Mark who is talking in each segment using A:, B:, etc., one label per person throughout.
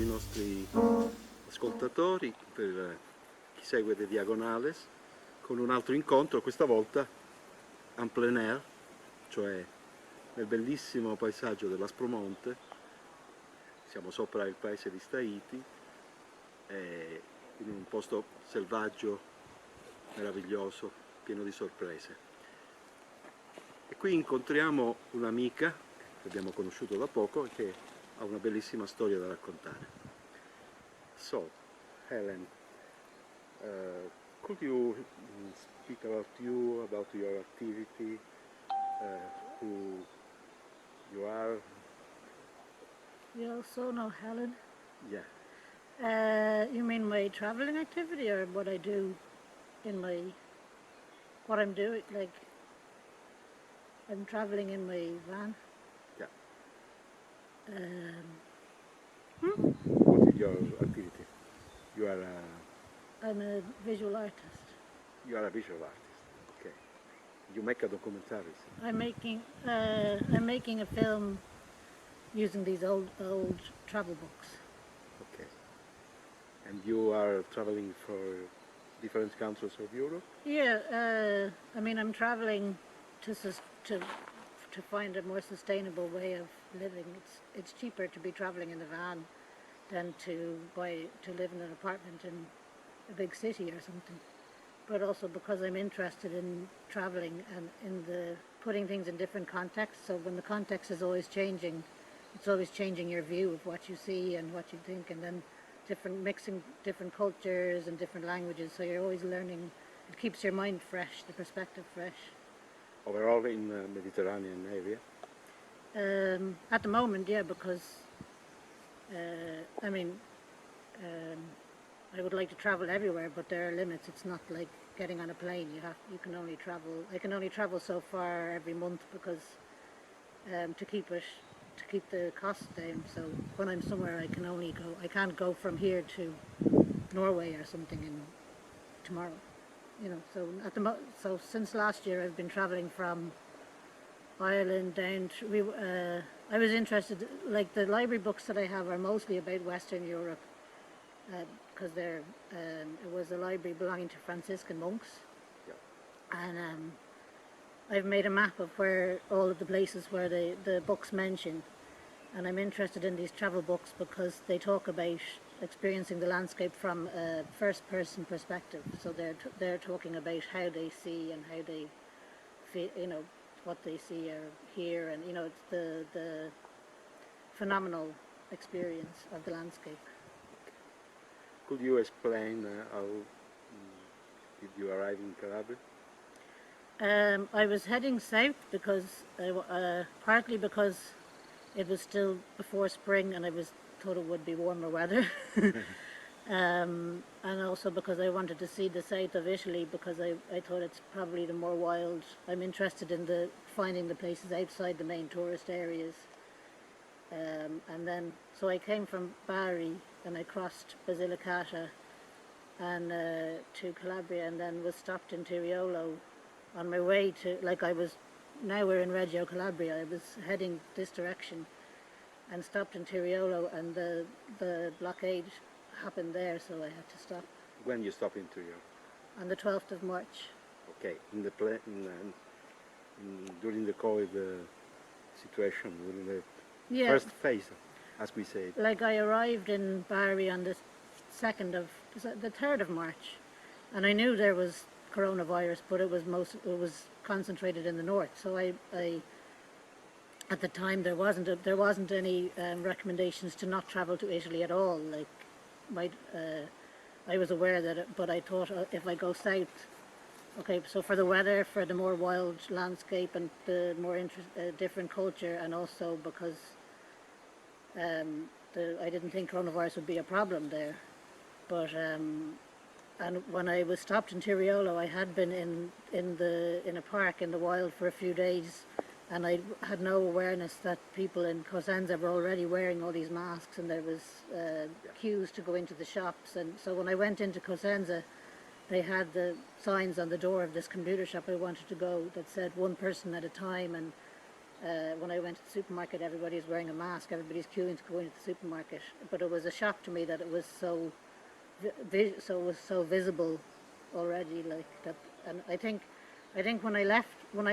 A: nostri ascoltatori, per chi segue The Diagonales, con un altro incontro, questa volta en plein air, cioè nel bellissimo paesaggio dell'Aspromonte. Siamo sopra il paese di Tahiti, in un posto selvaggio, meraviglioso, pieno di sorprese. E qui incontriamo un'amica che abbiamo conosciuto da poco e che ha una bellissima storia da raccontare. So, Helen, could you speak about you, about your activity, who you are?
B: You also know Helen?
A: Yeah.
B: You mean my traveling activity or what I do in my, what I'm doing, like, I'm traveling in my van?
A: Yeah.
B: What
A: is your activity? You are
B: I'm a visual artist.
A: You are a visual artist. Okay. You make a documentary.
B: I'm making a film using these old travel books.
A: Okay. And you are traveling for different countries of Europe?
B: Yeah, I mean I'm traveling to find a more sustainable way of living. It's cheaper to be traveling in the van than to live in an apartment in a big city or something. But also because I'm interested in traveling and in the putting things in different contexts. So when the context is always changing, it's always changing your view of what you see and what you think, and then mixing different cultures and different languages. So you're always learning. It keeps your mind fresh, the perspective fresh.
A: Overall in the Mediterranean area?
B: At the moment, yeah, because I mean, I would like to travel everywhere, but there are limits. It's not like getting on a plane. You can only travel. I can only travel so far every month because to keep the costs down. So when I'm somewhere, I can't go from here to Norway or something tomorrow. You know. So since last year, I've been traveling from Ireland down to. I was interested. Like the library books that I have are mostly about Western Europe. Because it was a library belonging to Franciscan monks. Yeah. And I've made a map of where all of the places where the books mention, and I'm interested in these travel books because they talk about experiencing the landscape from a first-person perspective. So they're talking about how they see and how they feel, you know, what they see or hear, and you know, it's the phenomenal experience of the landscape.
A: Could you explain how did you arrive in Calabria?
B: I was heading south because partly because it was still before spring and I thought it would be warmer weather, and also because I wanted to see the south of Italy because I thought it's probably the more wild. I'm interested in finding the places outside the main tourist areas. And then, so I came from Bari and I crossed Basilicata and to Calabria, and then was stopped in Tiriolo on my way to, now we're in Reggio Calabria. I was heading this direction and stopped in Tiriolo, and the blockade happened there, so I had to stop.
A: When you stopped in Tiriolo?
B: On the 12th of March.
A: Okay, during the COVID situation, during the first phase, as we say.
B: Like I arrived in Bari on the 3rd of March, and I knew there was coronavirus, but it was concentrated in the north. So I at the time there wasn't any recommendations to not travel to Italy at all. Like I was aware that, but I thought if I go south. Okay, so for the weather, for the more wild landscape and the more different culture, and also because I didn't think coronavirus would be a problem there. But and when I was stopped in Tiriolo, I had been in a park in the wild for a few days, and I had no awareness that people in Cosenza were already wearing all these masks, and there was queues to go into the shops. And so when I went into Cosenza, they had the signs on the door of this computer shop I wanted to go that said one person at a time, and when I went to the supermarket, everybody's wearing a mask, everybody's queuing to go into the supermarket. But it was a shock to me that it was so visible already, like that. And I think when I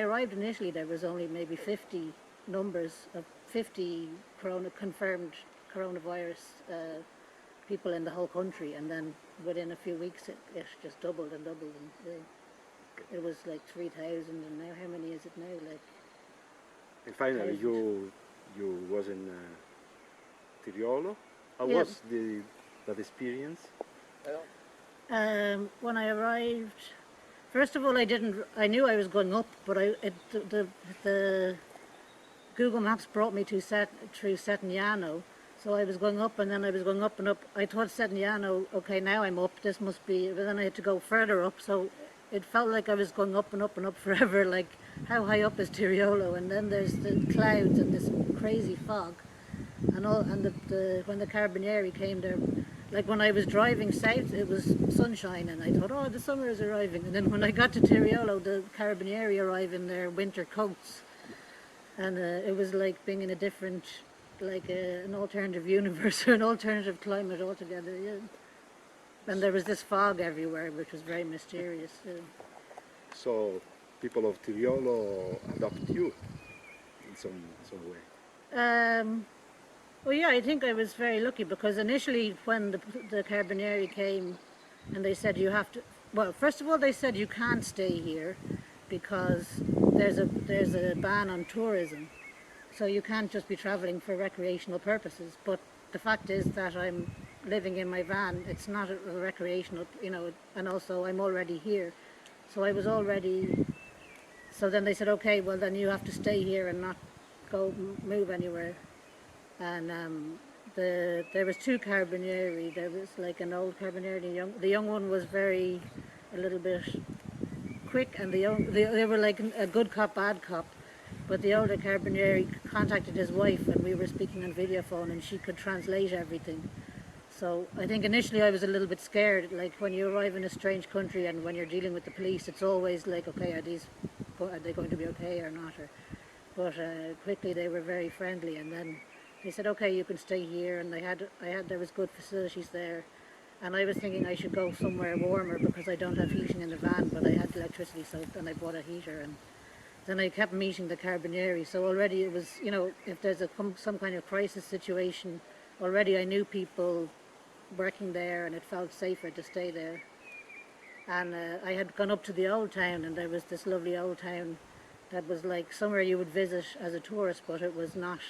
B: arrived in Italy, there was only maybe 50 confirmed coronavirus people in the whole country, and then within a few weeks it just doubled and doubled, and it was like 3,000, and now how many is it now? Like.
A: And finally, you was in Tiriolo. How
B: Yeah.
A: was that experience?
B: When I arrived, first of all, I knew I was going up, but the Google Maps brought me through Settignano, so I was going up, and then I was going up and up. I thought Settignano, okay, now I'm up, this must be, but then I had to go further up, so it felt like I was going up and up and up forever, like how high up is Tiriolo? And then there's the clouds and this crazy fog, and when the Carabinieri came there, like when I was driving south, it was sunshine, and I thought, oh, the summer is arriving. And then when I got to Tiriolo, the Carabinieri arrived in their winter coats, and it was like being in a different, like an alternative universe or an alternative climate altogether. Yeah. And there was this fog everywhere, which was very mysterious.
A: So people of Tiriolo adopt you in some way.
B: Well, yeah, I think I was very lucky, because initially when the Carabinieri came and they said you have to, well, first of all they said you can't stay here because there's a ban on tourism, so you can't just be travelling for recreational purposes. But the fact is that I'm living in my van, it's not a recreational, and also I'm already here, so I was already. So then they said, okay, well then you have to stay here and not move anywhere. And there was two Carabinieri. There was like an old Carabinieri, and the young one was a little bit quick, and they were like a good cop, bad cop. But the older Carabinieri contacted his wife, and we were speaking on video phone, and she could translate everything. So I think initially I was a little bit scared, like when you arrive in a strange country and when you're dealing with the police, it's always like, okay, are they going to be okay or not? But quickly they were very friendly, and then they said, okay, you can stay here, and there was good facilities there. And I was thinking I should go somewhere warmer because I don't have heating in the van, but I had electricity, so then I bought a heater. And then I kept meeting the Carabinieri, so already it was, if there's some kind of crisis situation, already I knew people working there, and it felt safer to stay there. And I had gone up to the old town, and there was this lovely old town that was like somewhere you would visit as a tourist, but it was not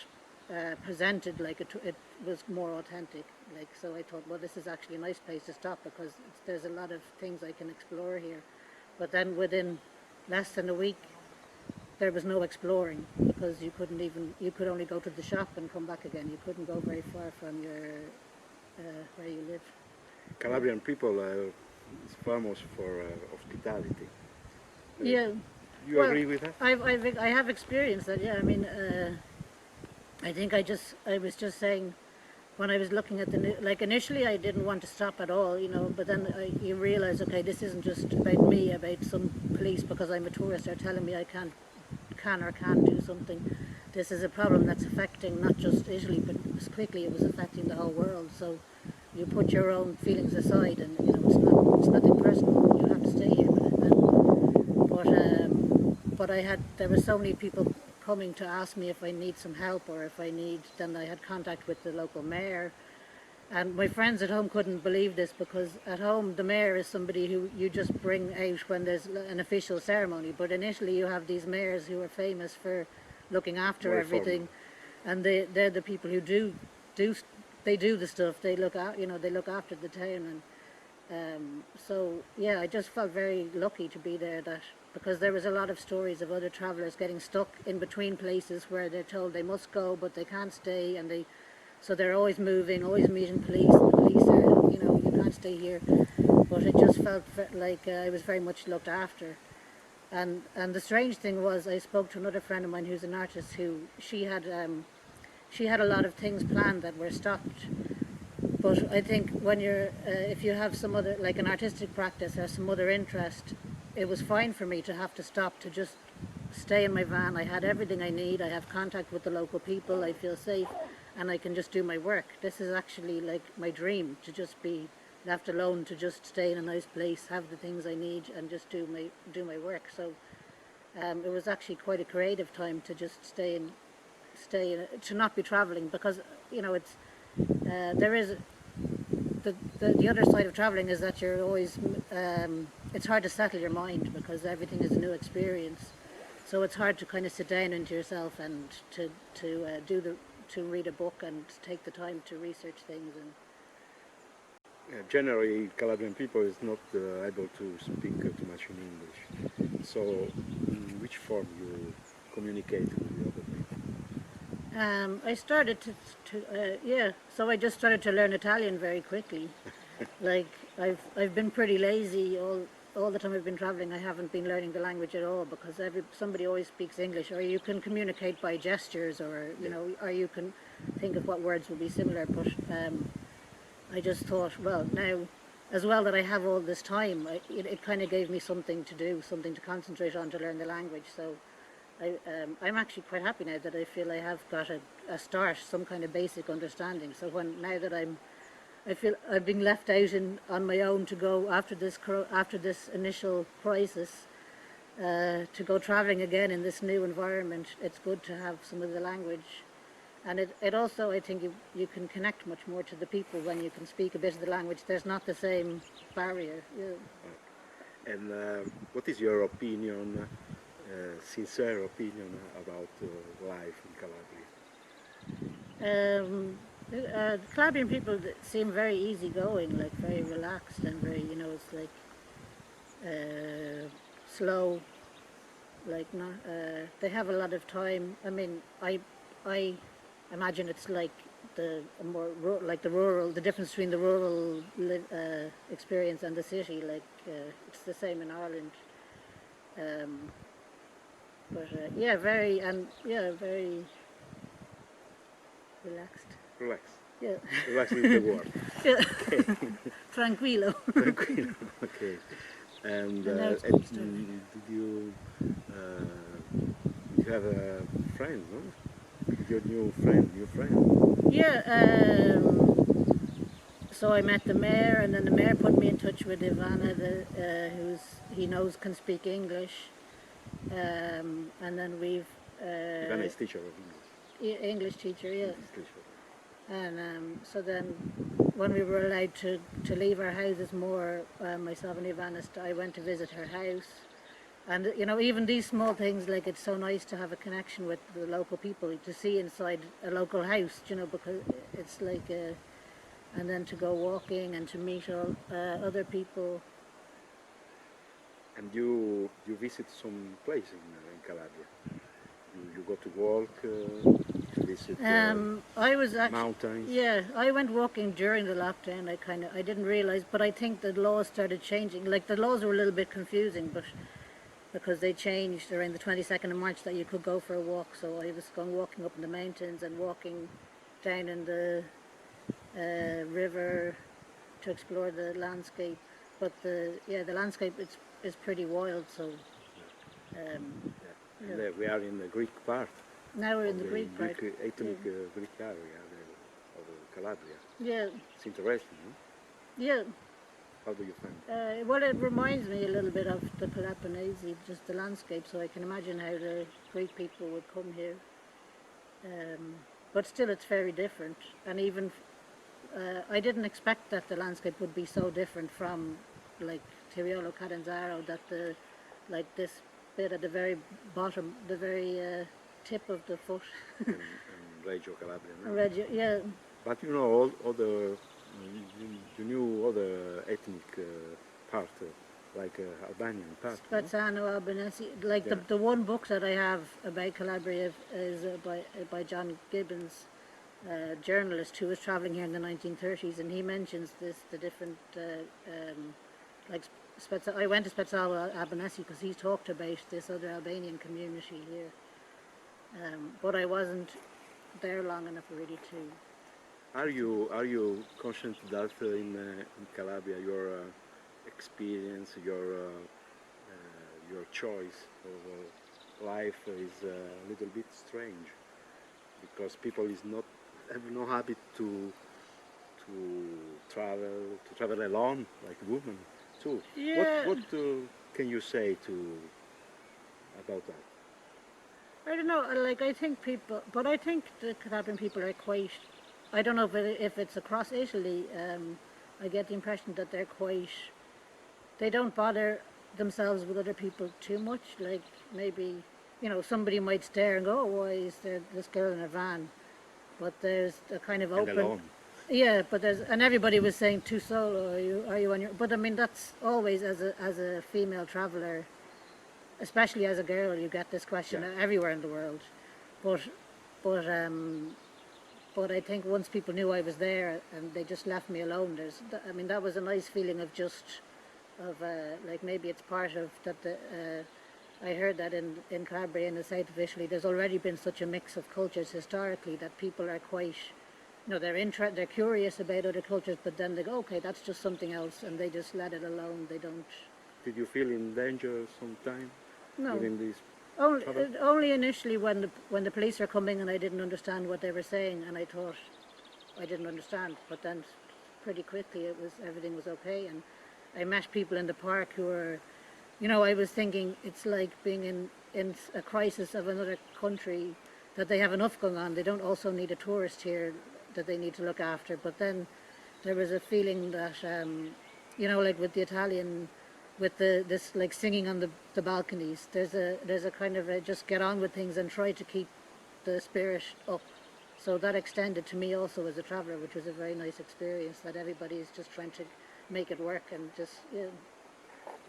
B: presented like it was more authentic. Like, so I thought, well, this is actually a nice place to stop because there's a lot of things I can explore here. But then within less than a week, there was no exploring because you could only go to the shop and come back again. You couldn't go very far from where you live.
A: Calabrian people are famous for hospitality.
B: Yeah.
A: You agree with that?
B: I have experienced that. Yeah, I mean, I think I was just saying when I was looking at like initially I didn't want to stop at all, but then you realize, okay, this isn't just about me, about some police because I'm a tourist are telling me I can or can't do something. This is a problem that's affecting not just Italy, but as quickly it was affecting the whole world. So you put your own feelings aside, and it's nothing personal. You have to stay here with it. But there were so many people coming to ask me if I need some help or if then I had contact with the local mayor. And my friends at home couldn't believe this because at home the mayor is somebody who you just bring out when there's an official ceremony. But in Italy you have these mayors who are famous for looking after everything, and they're the people who do the stuff. They look after the town, and so yeah, I just felt very lucky to be there. Because there was a lot of stories of other travellers getting stuck in between places where they're told they must go but they can't stay, and so they're always moving, always meeting police. And the police are, you can't stay here. But it just felt like I was very much looked after. And the strange thing was, I spoke to another friend of mine who's an artist who she had a lot of things planned that were stopped. But I think when if you have some other, like an artistic practice or some other interest, it was fine for me to have to stop to just stay in my van. I had everything I need. I have contact with the local people. I feel safe, and I can just do my work. This is actually like my dream, to just be left alone, to just stay in a nice place, have the things I need, and just do my work. So it was actually quite a creative time to just stay in, to not be traveling, because it's there is the other side of traveling is that you're always it's hard to settle your mind because everything is a new experience. So it's hard to kind of sit down into yourself and to read a book and take the time to research things. And
A: Generally, Calabrian people is not able to speak too much in English. So, in which form you communicate with the other people?
B: I started so I just started to learn Italian very quickly. Like I've been pretty lazy all the time I've been traveling. I haven't been learning the language at all because somebody always speaks English, or you can communicate by gestures, or or you can think of what words will be similar. But I just thought, well, now as well that I have all this time, it kind of gave me something to do, something to concentrate on to learn the language. So I'm actually quite happy now that I feel I have got a start, some kind of basic understanding. So now that I feel I've been left out on my own to go after this initial crisis, to go traveling again in this new environment. It's good to have some of the language, and it also, I think you can connect much more to the people when you can speak a bit of the language. There's not the same barrier. Yeah.
A: And what is your opinion, sincere opinion about life in Calabria?
B: The Calabrian people seem very easygoing, like very relaxed and very, it's like slow, like not. They have a lot of time. I mean, I imagine it's like the difference between the rural experience and the city. Like it's the same in Ireland. Very relaxed.
A: Relax.
B: Yeah.
A: Relax is the word.
B: Yeah.
A: Okay.
B: Tranquilo.
A: Tranquilo. Okay. And did you have a friend, no? Your new friend.
B: Yeah. So I met the mayor, and then the mayor put me in touch with Ivana, he can speak English, and then we've.
A: Ivana is teacher of English.
B: English teacher, yeah.
A: English teacher.
B: And so then, when we were allowed to leave our houses more, myself and Ivana, I went to visit her house. And even these small things, like it's so nice to have a connection with the local people, to see inside a local house, because it's like, and then to go walking and to meet all other people.
A: And you visit some place in Calabria. You go to walk, to visit mountains.
B: Yeah, I went walking during the lockdown. I didn't realize, but I think the laws started changing. Like the laws were a little bit confusing, but because they changed around the 22nd of March that you could go for a walk. So I was walking up in the mountains and walking down in the river to explore the landscape. But the landscape is pretty wild. So.
A: And we are in the Greek part.
B: Now we're in the Greek part.
A: Ethnic Greek area of Calabria.
B: Yeah.
A: It's interesting, no?
B: Yeah.
A: How do you find
B: well, it reminds me a little bit of the Peloponnese, just the landscape, so I can imagine how the Greek people would come here. But still, it's very different. And even, I didn't expect that the landscape would be so different from, like, Tiriolo Catanzaro, that this bit at the very bottom, the very tip of the foot.
A: and Reggio Calabria, no?
B: Reggio, yeah.
A: But all other, you knew other ethnic part, like Albanian part.
B: Spazzano,
A: no?
B: Albanese. Like the one book that I have about Calabria is by John Gibbons, a journalist who was travelling here in the 1930s, and he mentions the different like. I went to Spazzano Albanese because he talked about this other Albanian community here, but I wasn't there long enough really to.
A: Are you conscious that in Calabria your experience, your choice of life is a little bit strange because people is not have no habit to travel alone like women too.
B: Yeah.
A: What can you say to about that?
B: I don't know, like I think people, but I think the Calabrian people are quite, I don't know if it's across Italy, I get the impression that they're quite, they don't bother themselves with other people too much, like maybe, you know, somebody might stare and go, oh, why is there this girl in a van? But there's a kind of
A: And
B: open,
A: alone.
B: yeah, but there's, and everybody was saying tu solo, are you on your, but I mean, that's always as a female traveller, especially as a girl, you get this question
A: Yeah.
B: everywhere in the world. But, but, um, but I think once people knew I was there and they just left me alone, I mean, that was a nice feeling of just, of like maybe it's part of that. I heard that in Calabria, in the south of Italy, there's already been such a mix of cultures historically that people are quite, you know, they're curious about other cultures, but then they go, okay, that's just something else, and they just let it alone. They don't.
A: Did you feel in danger sometime
B: No.
A: during this
B: Only,
A: travel?
B: only initially when the police are coming and I didn't understand what they were saying and I thought I didn't understand, but then pretty quickly everything was okay, and I met people in the park who were, you know, I was thinking it's like being in a crisis of another country, that they have enough going on. They don't also need a tourist here that they need to look after. But then there was a feeling that, you know, like with the Italian, with this like singing on the balconies, there's a kind of a just get on with things and try to keep the spirit up. So that extended to me also as a traveller, which was a very nice experience, that everybody is just trying to make it work and just, yeah.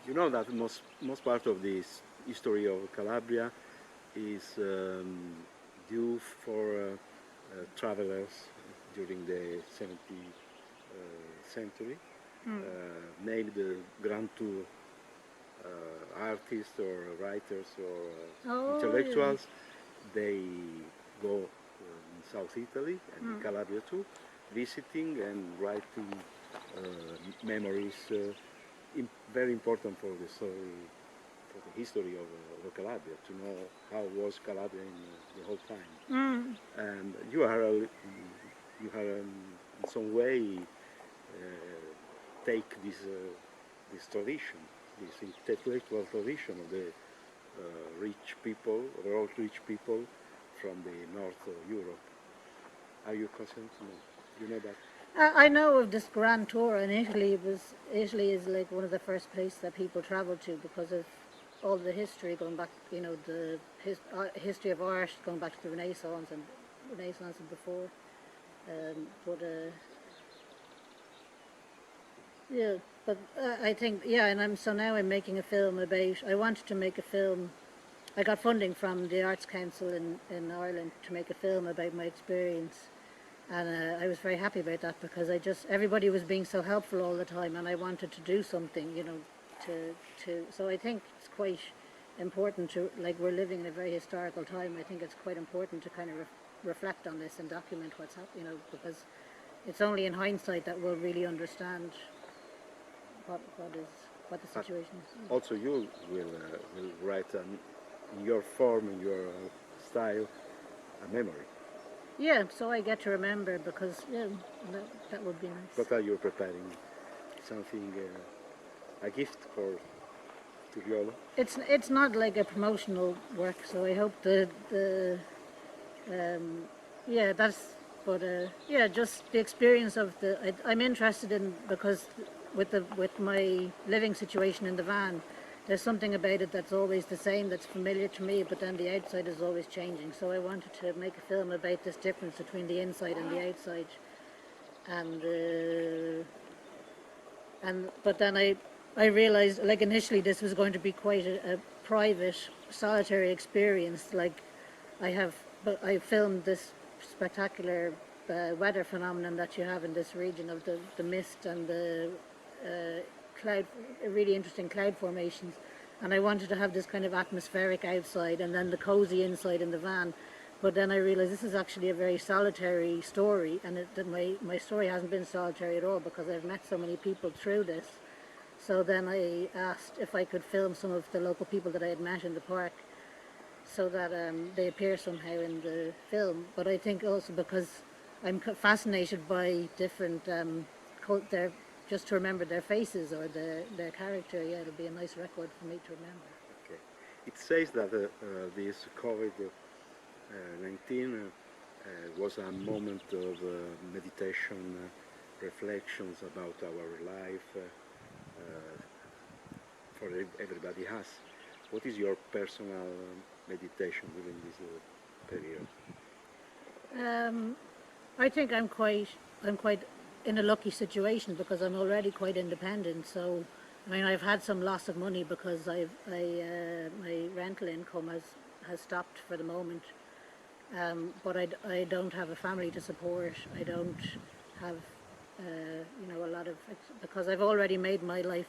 A: You know that most part of this history of Calabria is due for travelers during the 17th century, named grand tour artists or writers or
B: Oh,
A: intellectuals. They go in South Italy and in Calabria too, visiting and writing memories. Very important for the story, for the history of Calabria, to know how was Calabria in the whole time. And you are in some way take this tradition, this intellectual tradition of the rich people, overall rich people from the north of Europe. Are you concerned? No. You know that?
B: I know of this grand tour in Italy. Italy is like one of the first places that people travel to because of all the history going back, you know, the history of art going back to the Renaissance and before. But yeah, but I think, yeah, and now I'm making a film about. I wanted to make a film. I got funding from the Arts Council in Ireland to make a film about my experience. And I was very happy about that because everybody was being so helpful all the time, and I wanted to do something, you know, so I think it's quite important to, like, we're living in a very historical time. I think it's quite important to kind of reflect on this and document what's happening, you know, because it's only in hindsight that we'll really understand what the situation is.
A: Also, you will write in your form, in your style, a memory.
B: Yeah, so I get to remember because, yeah, that would be nice.
A: What are you preparing? Something, a gift for to Viola?
B: It's not like a promotional work, so I hope yeah, yeah, just the experience of I'm interested in, because with my living situation in the van, there's something about it that's always the same, that's familiar to me, but then the outside is always changing. So I wanted to make a film about this difference between the inside and the outside. But then I realized, like, initially this was going to be quite a private, solitary experience. Like, I filmed this spectacular weather phenomenon that you have in this region of the mist and the really interesting cloud formations, and I wanted to have this kind of atmospheric outside and then the cozy inside in the van. But then I realized this is actually a very solitary story, and that my story hasn't been solitary at all because I've met so many people through this. So then I asked if I could film some of the local people that I had met in the park, so that they appear somehow in the film. But I think also because I'm fascinated by different their just to remember their faces or their character. Yeah, it'll be a nice record for me to remember.
A: Okay. It says that this COVID-19 was a moment of meditation, reflections about our life for everybody has. What is your personal meditation during this period?
B: I think I'm quite in a lucky situation because I'm already quite independent. So, I mean, I've had some loss of money because my rental income has stopped for the moment. But I don't have a family to support. I don't have a lot of, because I've already made my life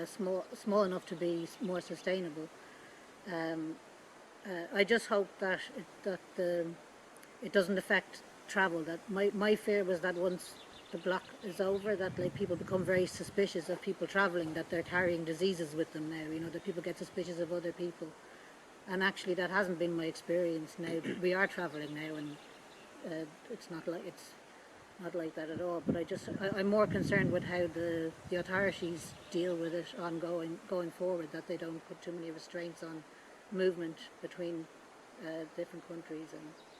B: small enough to be more sustainable. I just hope that it doesn't affect travel. That my fear was that once the block is over, that like people become very suspicious of people traveling, that they're carrying diseases with them now. That people get suspicious of other people, and actually that hasn't been my experience. Now we are traveling now, and it's not like that at all. But I'm more concerned with how the authorities deal with it going forward. That they don't put too many restraints on movement between different countries.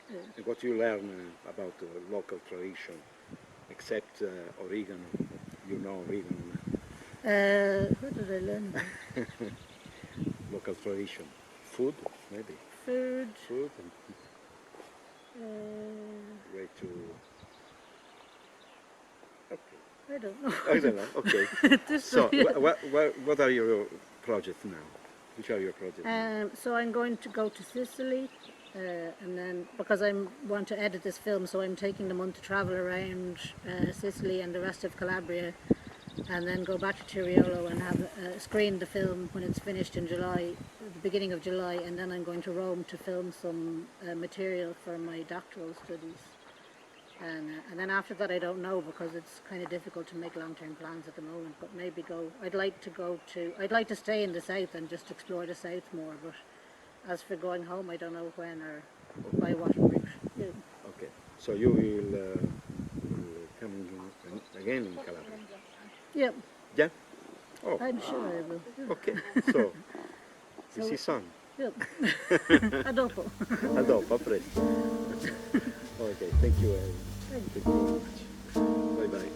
A: And what you learn about the local tradition, except oregano, oregano.
B: What did I learn about?
A: Local tradition, food maybe.
B: Food.
A: Food. Way to. Okay.
B: I don't know.
A: I don't know. Okay. So, what are your projects now? Which are your projects now?
B: So I'm going to go to Sicily, and then because I want to edit this film, so I'm taking the month to travel around Sicily and the rest of Calabria, and then go back to Tiriolo and have screen the film when it's finished in July, the beginning of July, and then I'm going to Rome to film some material for my doctoral studies. And then after that I don't know, because it's kind of difficult to make long-term plans at the moment, but maybe I'd like to stay in the south and just explore the south more, but as for going home I don't know when or by what route. Yeah.
A: Okay, so you will come again in Calabria?
B: Yep.
A: Yeah? Oh,
B: I'm sure I will. Yeah.
A: okay, so we see sun.
B: Yep. A dopo.
A: A dopo, a presto. Okay, thank you very much. Bye bye.